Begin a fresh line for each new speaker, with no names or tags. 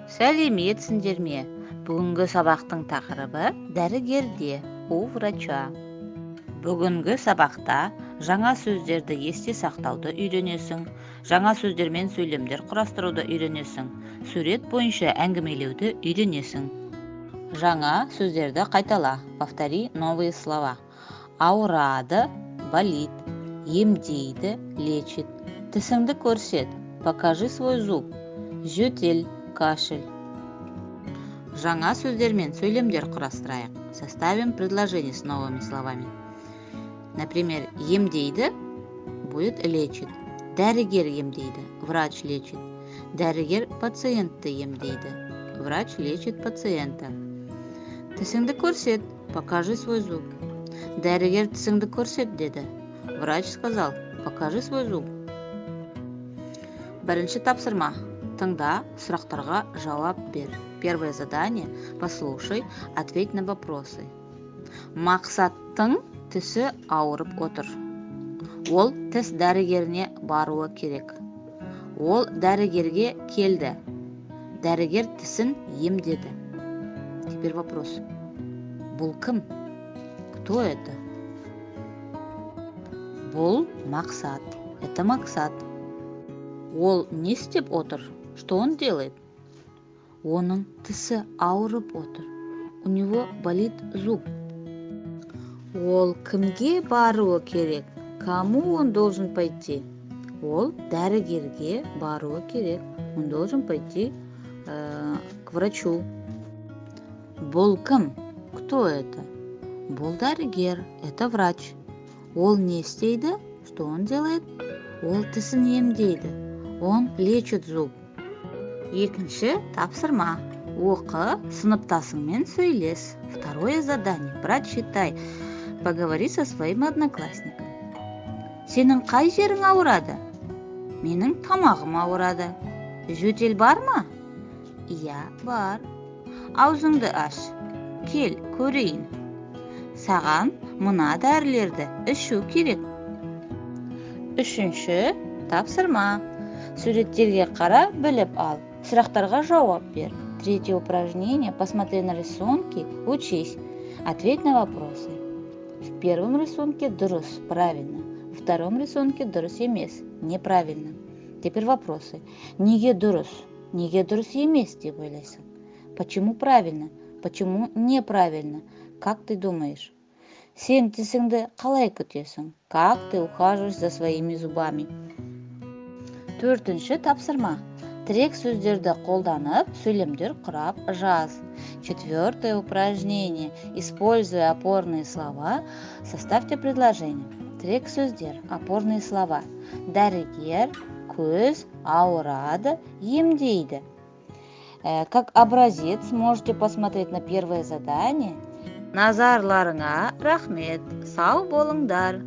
Сәлеметсіңдер ме? Бүгінгі сабақтың тақырыбы дәрігерде, у врача. Бүгінгі сабақта жаңа сөздерді есте сақтауды үйренесің, жаңа сөздермен сөйлемдер құрастыруды үйренесің, сурет бойынша әңгімелеуді үйренесің. Жаңа сөздерді қайтала. Повтори новые слова. Ауырады, болит, емдейді, лечит. Тісіңді көрсет, покажи свой зуб. Жөтел, кашель. Жаңа сөздермен сөйлемдер құрастырайық. Составим предложение с новыми словами. Например, емдейді будет лечит. Дәрігер емдейді, врач лечит. Дәрігер пациентті емдейді, врач лечит пациента. Тісіңді көрсет, покажи свой зуб. Дәрігер тісіңді көрсет деді. Врач сказал, покажи свой зуб. Бірінші тапсырма. Тыңда, сұрақтарға жауап бер. Первое задание. Послушай, ответь на вопросы. Мақсаттың тісі ауырып отыр. Ол тіс дәрігеріне баруы керек. Ол дәрігерге келді. Дәрігер тісін емдеді. Теперь вопрос. Бұл кім? Кто это? Бұл мақсат. Это мақсат. Ол не істеп отыр? Что он делает? Оның тісі ауырып отыр. У него болит зуб. Ол кімге баруы керек? Кому он должен пойти? Ол дәрігерге баруы керек. Он должен пойти к врачу. Бұл кім? Кто это? Бұл дәрігер. Это врач. Ол не істейді? Что он делает? Ол тісін емдейді. Он лечит зуб. Екінші тапсырма. Оқы, сыныптасыңмен сөйлес. Второе задание. Прочитай. Поговори со своим одноклассником. Сенің қай жерің ауырады? Менің тамағым ауырады. Жөтел бар ма? Иә, бар. Аузыңды аш. Кел, көрейін. Саған мына дәрілерді ішу керек. Үшінші тапсырма. Суреттерге қара, біліп ал. Сұрақтарға жауап бер. Третье упражнение. Посмотри на рисунки, учись. Ответь на вопросы. В первом рисунке дұрыс, правильно. В втором рисунке дұрыс емес, неправильно. Теперь вопросы. Неге дұрыс? Неге дұрыс емес деп ойлайсың? Почему правильно? Почему неправильно? Как ты думаешь? Сен тісіңді қалай күтесің? Как ты ухаживаешь за своими зубами? Төртінші тапсырма. Тірек сөздерді қолданып, сөйлемдер құрап жаз. Четвертое упражнение. Используя опорные слова, составьте предложение. Тірек сөздер, опорные слова. Дәрігер, көз, ауырады, емдейді. Как образец можете посмотреть на первое задание. Назарларыңа рахмет. Сау болыңдар.